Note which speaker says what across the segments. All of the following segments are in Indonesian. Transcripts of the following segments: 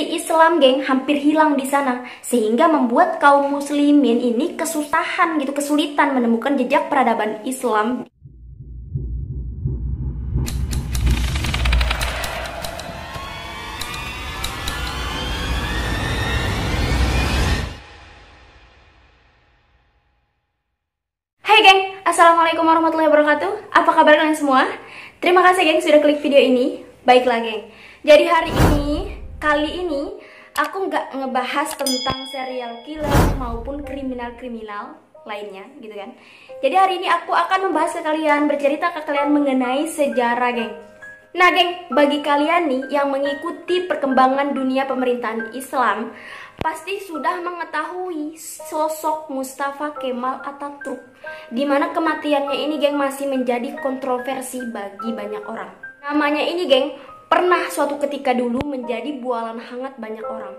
Speaker 1: Ciri Islam, geng, hampir hilang di sana, sehingga membuat kaum muslimin ini kesusahan gitu, kesulitan menemukan jejak peradaban Islam. Hai geng, assalamualaikum warahmatullahi wabarakatuh. Apa kabar kalian semua? Terima kasih geng sudah klik video ini. Baiklah geng, jadi kali ini aku nggak ngebahas tentang serial killer maupun kriminal-kriminal lainnya gitu kan. Jadi hari ini aku akan membahas ke kalian, bercerita ke kalian mengenai sejarah geng. Nah geng, bagi kalian nih yang mengikuti perkembangan dunia pemerintahan Islam, pasti sudah mengetahui sosok Mustafa Kemal Atatürk, dimana kematiannya ini geng masih menjadi kontroversi bagi banyak orang. Namanya ini geng pernah suatu ketika dulu menjadi bualan hangat banyak orang.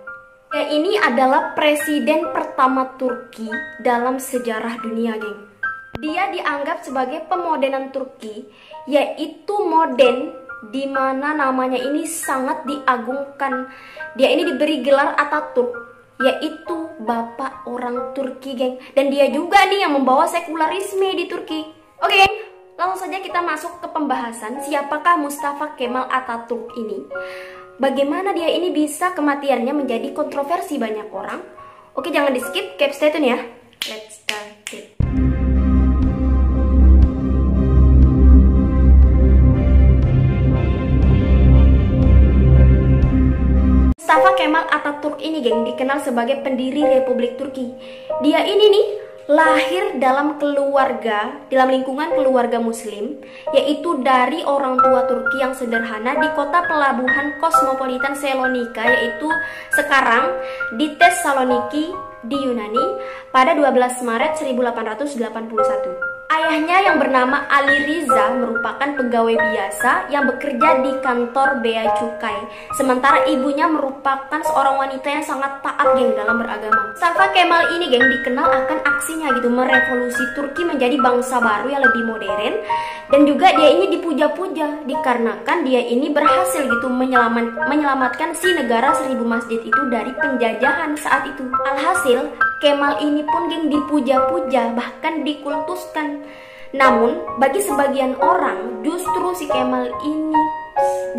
Speaker 1: Ya, ini adalah presiden pertama Turki dalam sejarah dunia geng. Dia dianggap sebagai pemodenan Turki, yaitu modern di mana namanya ini sangat diagungkan. Dia ini diberi gelar Atatürk, yaitu bapak orang Turki geng. Dan dia juga nih yang membawa sekularisme di Turki. Oke geng, langsung saja kita masuk ke pembahasan siapakah Mustafa Kemal Atatürk ini. Bagaimana dia ini bisa kematiannya menjadi kontroversi banyak orang. Oke, jangan di skip, keep stay tune ya. Let's start it. Mustafa Kemal Atatürk ini geng dikenal sebagai pendiri Republik Turki. Dia ini nih lahir dalam lingkungan keluarga muslim, yaitu dari orang tua Turki yang sederhana di kota pelabuhan kosmopolitan Salonika, yaitu sekarang di Thessaloniki di Yunani pada 12 Maret 1881. Ayahnya yang bernama Ali Riza merupakan pegawai biasa yang bekerja di kantor bea cukai, sementara ibunya merupakan seorang wanita yang sangat taat geng dalam beragama. Mustafa Kemal ini geng dikenal akan aksinya gitu merevolusi Turki menjadi bangsa baru yang lebih modern, dan juga dia ini dipuja-puja dikarenakan dia ini berhasil gitu menyelamatkan si negara 1000 masjid itu dari penjajahan saat itu. Alhasil Kemal ini pun geng dipuja-puja, bahkan dikultuskan. Namun bagi sebagian orang justru si Kemal ini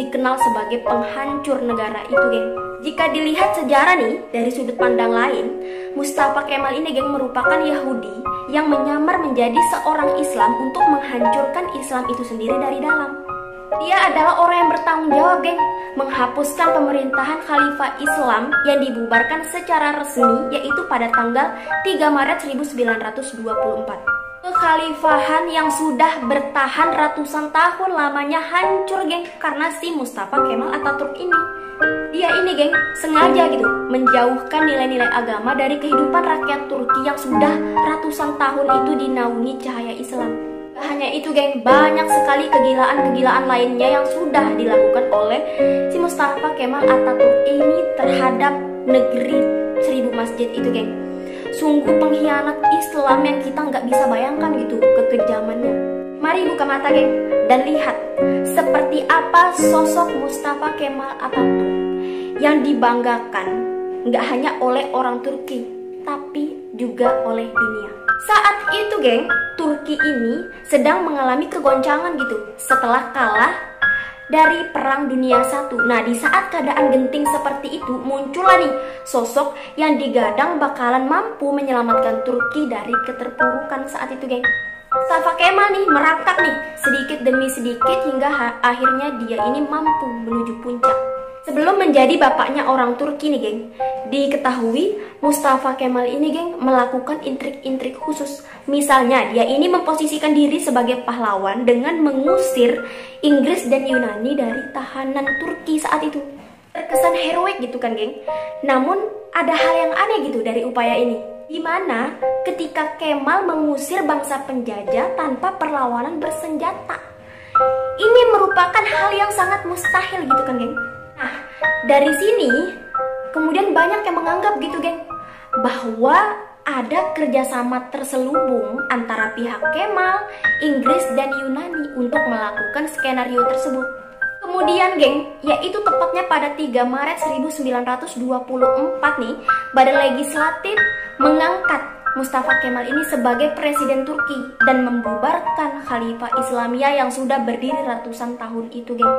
Speaker 1: dikenal sebagai penghancur negara itu geng. Jika dilihat sejarah nih dari sudut pandang lain, Mustafa Kemal ini geng merupakan Yahudi yang menyamar menjadi seorang Islam untuk menghancurkan Islam itu sendiri dari dalam. Dia adalah orang yang bertanggung jawab geng, menghapuskan pemerintahan Khalifah Islam yang dibubarkan secara resmi, yaitu pada tanggal 3 Maret 1924. Kekhalifahan yang sudah bertahan ratusan tahun lamanya hancur geng karena si Mustafa Kemal Atatürk ini. Dia ini geng sengaja gitu menjauhkan nilai-nilai agama dari kehidupan rakyat Turki yang sudah ratusan tahun itu dinaungi cahaya Islam. Hanya itu geng, banyak sekali kegilaan-kegilaan lainnya yang sudah dilakukan oleh si Mustafa Kemal Atatürk ini terhadap negeri 1000 masjid itu geng. Sungguh pengkhianat Islam yang kita nggak bisa bayangkan gitu kekejamannya. Mari buka mata geng dan lihat seperti apa sosok Mustafa Kemal Atatürk yang dibanggakan nggak hanya oleh orang Turki, tapi juga oleh dunia. Saat itu geng, Turki ini sedang mengalami kegoncangan gitu setelah kalah dari Perang Dunia I. Nah, di saat keadaan genting seperti itu, muncullah nih sosok yang digadang bakalan mampu menyelamatkan Turki dari keterpurukan saat itu geng. Mustafa Kemal nih merangkak nih sedikit demi sedikit hingga akhirnya dia ini mampu menuju puncak. Sebelum menjadi bapaknya orang Turki nih geng, diketahui Mustafa Kemal ini geng melakukan intrik-intrik khusus. Misalnya dia ini memposisikan diri sebagai pahlawan dengan mengusir Inggris dan Yunani dari tahanan Turki saat itu. Terkesan heroik gitu kan geng. Namun ada hal yang aneh gitu dari upaya ini, dimana ketika Kemal mengusir bangsa penjajah tanpa perlawanan bersenjata. Ini merupakan hal yang sangat mustahil gitu kan geng. Nah, dari sini kemudian banyak yang menganggap gitu geng, bahwa ada kerjasama terselubung antara pihak Kemal, Inggris, dan Yunani untuk melakukan skenario tersebut. Kemudian geng, yaitu tepatnya pada 3 Maret 1924 nih, Badan Legislatif mengangkat Mustafa Kemal ini sebagai Presiden Turki dan membubarkan Khalifah Islamiyah yang sudah berdiri ratusan tahun itu geng.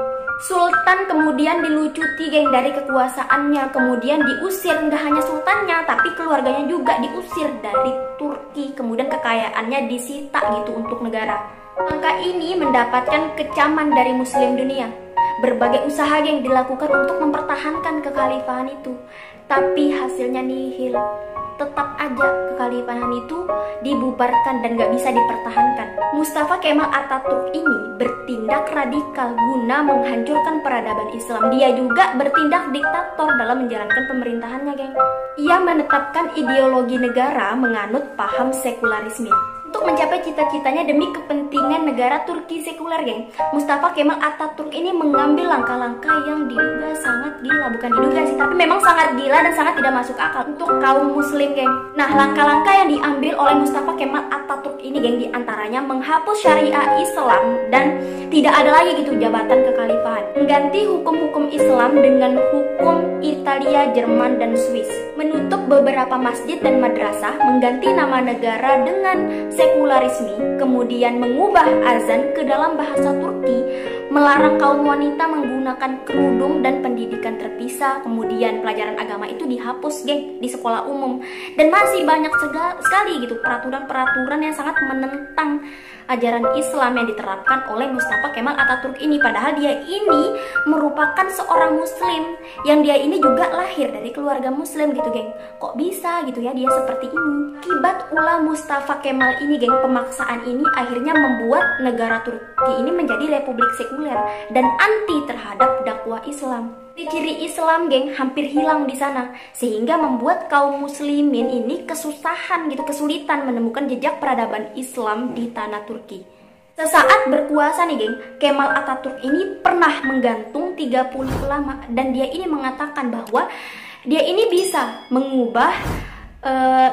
Speaker 1: Sultan kemudian dilucuti geng dari kekuasaannya, kemudian diusir, nggak hanya sultannya tapi keluarganya juga diusir dari Turki, kemudian kekayaannya disita gitu untuk negara. Langkah ini mendapatkan kecaman dari muslim dunia. Berbagai usaha yang dilakukan untuk mempertahankan kekhalifahan itu, tapi hasilnya nihil. Tetap aja kekhalifahan itu dibubarkan dan gak bisa dipertahankan. Mustafa Kemal Atatürk ini bertindak radikal guna menghancurkan peradaban Islam. Dia juga bertindak diktator dalam menjalankan pemerintahannya, geng. Ia menetapkan ideologi negara menganut paham sekularisme. Untuk mencapai cita-citanya demi kepentingan negara Turki sekuler, geng, Mustafa Kemal Atatürk ini mengambil langkah-langkah yang diduga sangat gila. Bukan diduga sih, tapi memang sangat gila dan sangat tidak masuk akal untuk kaum muslim, geng. Nah, langkah-langkah yang diambil oleh Mustafa Kemal Atatürk ini, geng, diantaranya menghapus syariah Islam dan tidak ada lagi gitu jabatan kekhalifahan. Mengganti hukum-hukum Islam dengan hukum Italia, Jerman, dan Swiss. Menutup beberapa masjid dan madrasah, mengganti nama negara dengan sekularisme, kemudian mengubah azan ke dalam bahasa Turki, melarang kaum wanita menggunakan kerudung dan pendidikan terpisah, kemudian pelajaran agama itu dihapus, geng, di sekolah umum, dan masih banyak sekali gitu peraturan-peraturan yang sangat menentang ajaran Islam yang diterapkan oleh Mustafa Kemal Atatürk ini. Padahal dia ini merupakan seorang muslim, yang dia ini juga lahir dari keluarga muslim gitu, geng. Kok bisa gitu ya dia seperti ini? Akibat ulah Mustafa Kemal ini, geng, pemaksaan ini akhirnya membuat negara Turki ini menjadi republik sekuler dan anti terhadap dakwah Islam. Ciri Islam, geng, hampir hilang di sana, sehingga membuat kaum muslimin ini kesusahan gitu, kesulitan menemukan jejak peradaban Islam di tanah Turki. Sesaat berkuasa nih, geng, Kemal Atatürk ini pernah menggantung 30 ulama, dan dia ini mengatakan bahwa dia ini bisa mengubah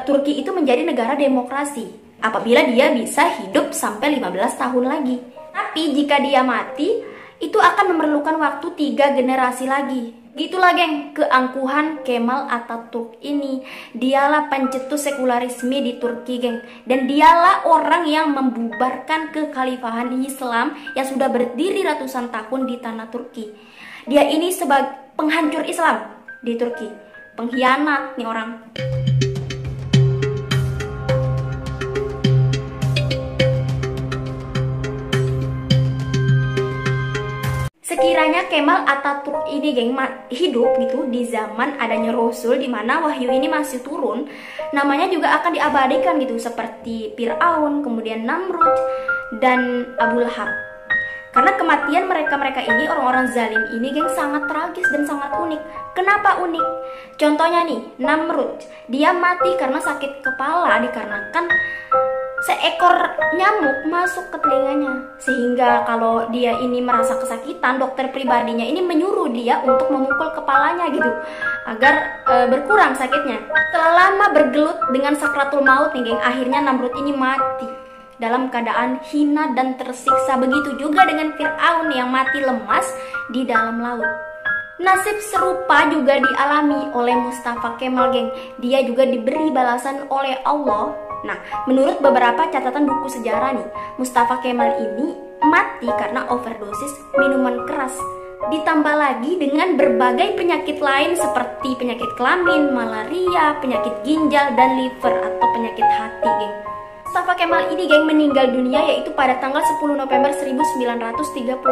Speaker 1: Turki itu menjadi negara demokrasi apabila dia bisa hidup sampai 15 tahun lagi. Tapi jika dia mati, itu akan memerlukan waktu 3 generasi lagi. Gitulah, geng, keangkuhan Kemal Atatürk ini. Dialah pencetus sekularisme di Turki, geng, dan dialah orang yang membubarkan kekhalifahan Islam yang sudah berdiri ratusan tahun di tanah Turki. Dia ini sebagai penghancur Islam di Turki, pengkhianat nih orang. Sekiranya Kemal Atatürk ini, geng, hidup gitu di zaman adanya Rasul, di mana wahyu ini masih turun, namanya juga akan diabadikan gitu, seperti Fir'aun, kemudian Namrud, dan Abu Lahab. Karena kematian mereka-mereka ini, orang-orang zalim ini, geng, sangat tragis dan sangat unik. Kenapa unik? Contohnya nih, Namrud, dia mati karena sakit kepala dikarenakan seekor nyamuk masuk ke telinganya, sehingga kalau dia ini merasa kesakitan, dokter pribadinya ini menyuruh dia untuk memukul kepalanya gitu agar berkurang sakitnya. Setelah lama bergelut dengan sakratul maut nih, geng, akhirnya Namrud ini mati dalam keadaan hina dan tersiksa. Begitu juga dengan Fir'aun yang mati lemas di dalam laut. Nasib serupa juga dialami oleh Mustafa Kemal, geng. Dia juga diberi balasan oleh Allah. Nah, menurut beberapa catatan buku sejarah nih, Mustafa Kemal ini mati karena overdosis minuman keras. Ditambah lagi dengan berbagai penyakit lain seperti penyakit kelamin, malaria, penyakit ginjal, dan liver atau penyakit hati, geng. Mustafa Kemal ini, geng, meninggal dunia yaitu pada tanggal 10 November 1938.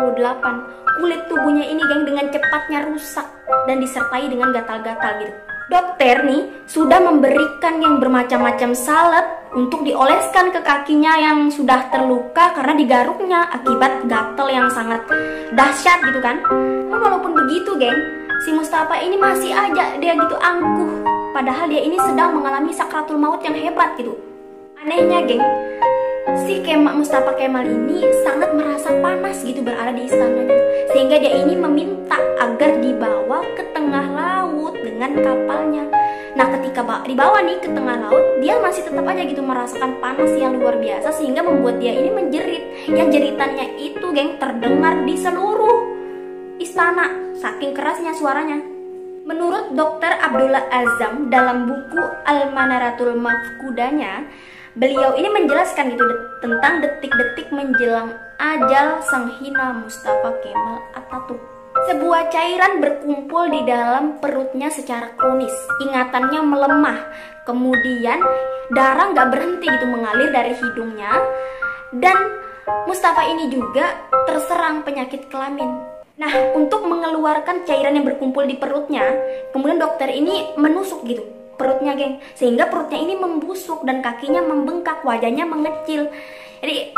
Speaker 1: Kulit tubuhnya ini, geng, dengan cepatnya rusak dan disertai dengan gatal-gatal gitu. Dokter nih sudah memberikan yang bermacam-macam salep untuk dioleskan ke kakinya yang sudah terluka karena digaruknya akibat gatal yang sangat dahsyat gitu kan. Namun walaupun begitu, geng, si Mustafa ini masih aja dia gitu angkuh, padahal dia ini sedang mengalami sakratul maut yang hebat gitu. Anehnya, geng, si Mustafa Kemal ini sangat merasa panas gitu berada di istananya, sehingga dia ini meminta agar dibawa ke tengah laut dengan kapalnya. Nah, ketika dibawa nih ke tengah laut, dia masih tetap aja gitu merasakan panas yang luar biasa, sehingga membuat dia ini menjerit. Yang jeritannya itu, geng, terdengar di seluruh istana, saking kerasnya suaranya. Menurut Dr. Abdullah Azzam dalam buku Al-Manaratul Mafqudanya, beliau ini menjelaskan gitu tentang detik-detik menjelang ajal sang hina Mustafa Kemal Atatürk. Sebuah cairan berkumpul di dalam perutnya secara kronis, ingatannya melemah, kemudian darah nggak berhenti gitu mengalir dari hidungnya, dan Mustafa ini juga terserang penyakit kelamin. Nah, untuk mengeluarkan cairan yang berkumpul di perutnya, kemudian dokter ini menusuk gitu perutnya, geng, sehingga perutnya ini membusuk dan kakinya membengkak, wajahnya mengecil. Jadi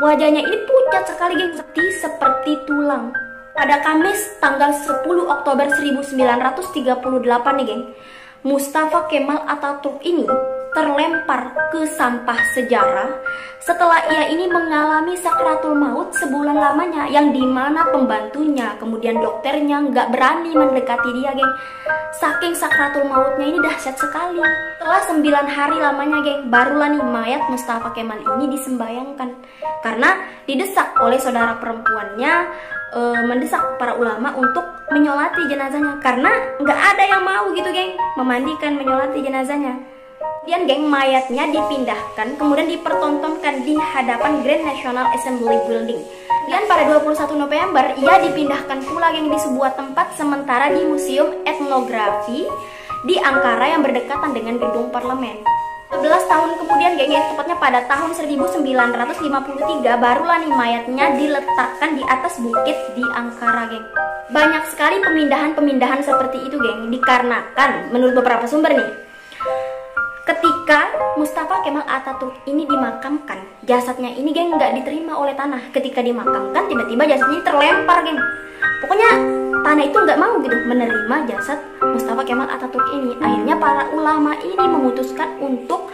Speaker 1: wajahnya ini pucat sekali, geng, seperti tulang. Pada Kamis tanggal 10 Oktober 1938 nih, geng, Mustafa Kemal Atatürk ini terlempar ke sampah sejarah setelah ia ini mengalami sakratul maut sebulan lamanya, yang dimana pembantunya kemudian dokternya nggak berani mendekati dia, geng. Saking sakratul mautnya ini dahsyat sekali. Setelah 9 hari lamanya, geng, barulah nih mayat Mustafa Kemal ini disembayangkan, karena didesak oleh saudara perempuannya, mendesak para ulama untuk menyolati jenazahnya, karena nggak ada yang mau gitu, geng, memandikan, menyolati jenazahnya. Kemudian, geng, mayatnya dipindahkan, kemudian dipertontonkan di hadapan Grand National Assembly Building. Kemudian pada 21 November, ia dipindahkan pula, geng, di sebuah tempat sementara di Museum Etnografi di Ankara yang berdekatan dengan gedung parlemen. 11 tahun kemudian, geng, tepatnya pada tahun 1953, barulah nih mayatnya diletakkan di atas bukit di Ankara, geng. Banyak sekali pemindahan-pemindahan seperti itu, geng, dikarenakan menurut beberapa sumber nih, ketika Mustafa Kemal Atatürk ini dimakamkan, jasadnya ini, geng, nggak diterima oleh tanah. Ketika dimakamkan, tiba-tiba jasadnya ini terlempar, geng. Pokoknya tanah itu nggak mau gitu menerima jasad Mustafa Kemal Atatürk ini. Akhirnya para ulama ini memutuskan untuk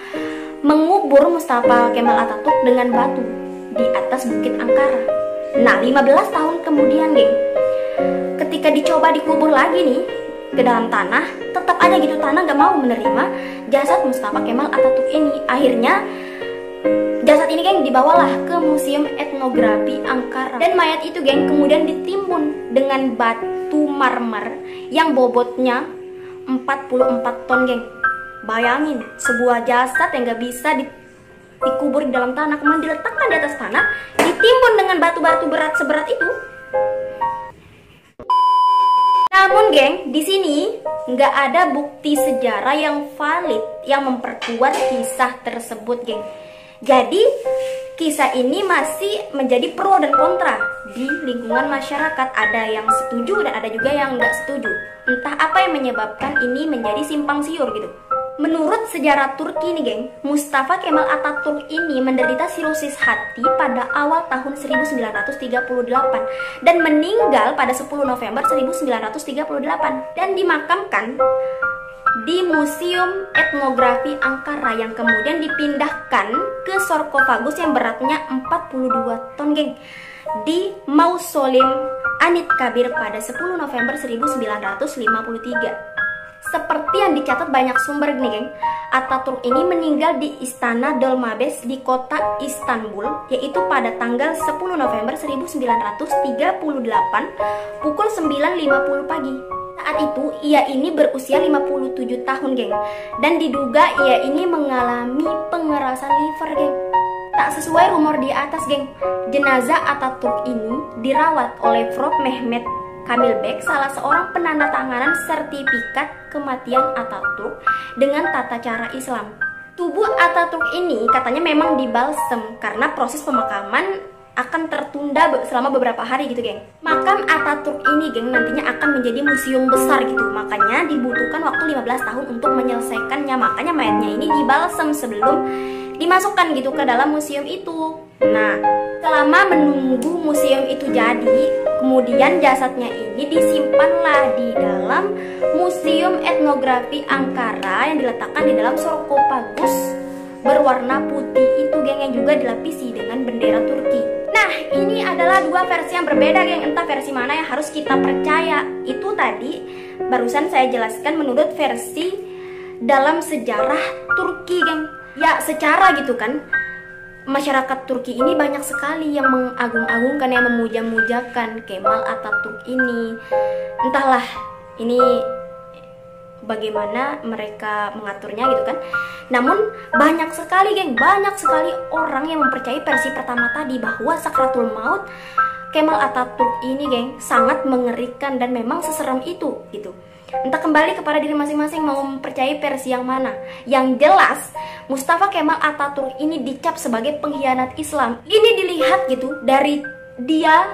Speaker 1: mengubur Mustafa Kemal Atatürk dengan batu di atas bukit Ankara. Nah, 15 tahun kemudian, geng, ketika dicoba dikubur lagi nih ke dalam tanah, tetap aja gitu tanah nggak mau menerima jasad Mustafa Kemal Atatürk ini. Akhirnya jasad ini, geng, dibawalah ke Museum Etnografi Ankara, dan mayat itu, geng, kemudian ditimbun dengan batu marmer yang bobotnya 44 ton, geng. Bayangin, sebuah jasad yang nggak bisa dikubur di dalam tanah, kemudian diletakkan di atas tanah, ditimbun dengan batu-batu berat seberat itu. Namun, geng, di sini nggak ada bukti sejarah yang valid yang memperkuat kisah tersebut, geng. Jadi kisah ini masih menjadi pro dan kontra di lingkungan masyarakat. Ada yang setuju dan ada juga yang nggak setuju. Entah apa yang menyebabkan ini menjadi simpang siur gitu. Menurut sejarah Turki nih, geng, Mustafa Kemal Atatürk ini menderita sirosis hati pada awal tahun 1938 dan meninggal pada 10 November 1938 dan dimakamkan di Museum Etnografi Ankara yang kemudian dipindahkan ke sarkofagus yang beratnya 42 ton, geng, di Mausoleum Anıtkabir pada 10 November 1953. Seperti yang dicatat banyak sumber nih, geng, Atatürk ini meninggal di Istana Dolmabes di kota Istanbul, yaitu pada tanggal 10 November 1938 pukul 9.50 pagi. Saat itu ia ini berusia 57 tahun, geng, dan diduga ia ini mengalami pengerasan liver, geng. Tak sesuai rumor di atas, geng, jenazah Atatürk ini dirawat oleh Prof. Mehmet Kamil Bek, salah seorang penandatanganan sertifikat kematian Atatürk dengan tata cara Islam. Tubuh Atatürk ini katanya memang dibalsem karena proses pemakaman akan tertunda selama beberapa hari gitu, geng. Makam Atatürk ini, geng, nantinya akan menjadi museum besar gitu. Makanya dibutuhkan waktu 15 tahun untuk menyelesaikannya. Makanya mayatnya ini dibalsem sebelum dimasukkan gitu ke dalam museum itu. Nah, selama menunggu museum itu jadi, kemudian jasadnya ini disimpanlah di dalam Museum Etnografi Ankara yang diletakkan di dalam sarkofagus berwarna putih itu, geng, yang juga dilapisi dengan bendera Turki. Nah, ini adalah dua versi yang berbeda, geng. Entah versi mana yang harus kita percaya. Itu tadi barusan saya jelaskan menurut versi dalam sejarah Turki, geng. Ya, secara gitu kan, masyarakat Turki ini banyak sekali yang mengagung-agungkan, yang memuja-mujakan Kemal Atatürk ini. Entahlah ini bagaimana mereka mengaturnya gitu kan. Namun banyak sekali geng, banyak sekali orang yang mempercayai versi pertama tadi, bahwa sakratul maut Kemal Atatürk ini geng sangat mengerikan dan memang seserem itu gitu. Entah kembali kepada diri masing-masing mau mempercayai versi yang mana. Yang jelas Mustafa Kemal Atatürk ini dicap sebagai pengkhianat Islam. Ini dilihat gitu dari dia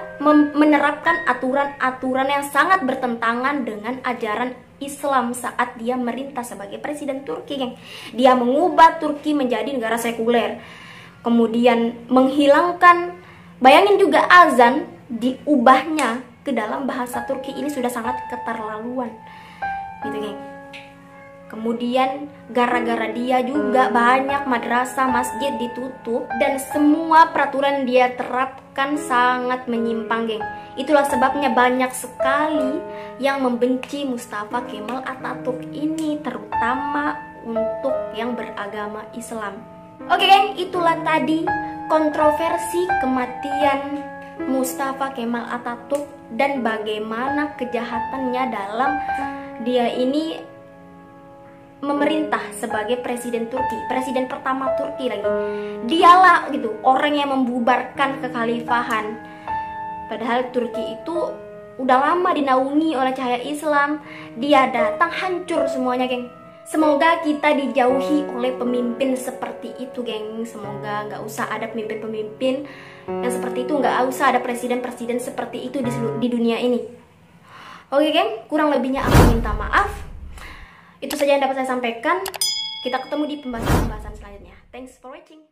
Speaker 1: menerapkan aturan-aturan yang sangat bertentangan dengan ajaran Islam saat dia merintah sebagai presiden Turki, geng. Dia mengubah Turki menjadi negara sekuler. Kemudian menghilangkan, bayangin juga azan diubahnya ke dalam bahasa Turki, ini sudah sangat keterlaluan. Gitu, geng. Kemudian gara-gara dia juga banyak madrasah, masjid ditutup dan semua peraturan dia terapkan sangat menyimpang, geng. Itulah sebabnya banyak sekali yang membenci Mustafa Kemal Atatürk ini, terutama untuk yang beragama Islam. Oke, geng, itulah tadi kontroversi kematian Mustafa Kemal Atatürk dan bagaimana kejahatannya dalam dia ini memerintah sebagai presiden Turki, presiden pertama Turki lagi. Dialah gitu orang yang membubarkan kekhalifahan. Padahal Turki itu udah lama dinaungi oleh cahaya Islam. Dia datang hancur semuanya, geng. Semoga kita dijauhi oleh pemimpin seperti itu, geng. Semoga nggak usah ada pemimpin-pemimpin yang seperti itu, nggak usah ada presiden-presiden seperti itu di dunia ini. Oke, geng, kurang lebihnya aku minta maaf. Itu saja yang dapat saya sampaikan. Kita ketemu di pembahasan-pembahasan selanjutnya. Thanks for watching.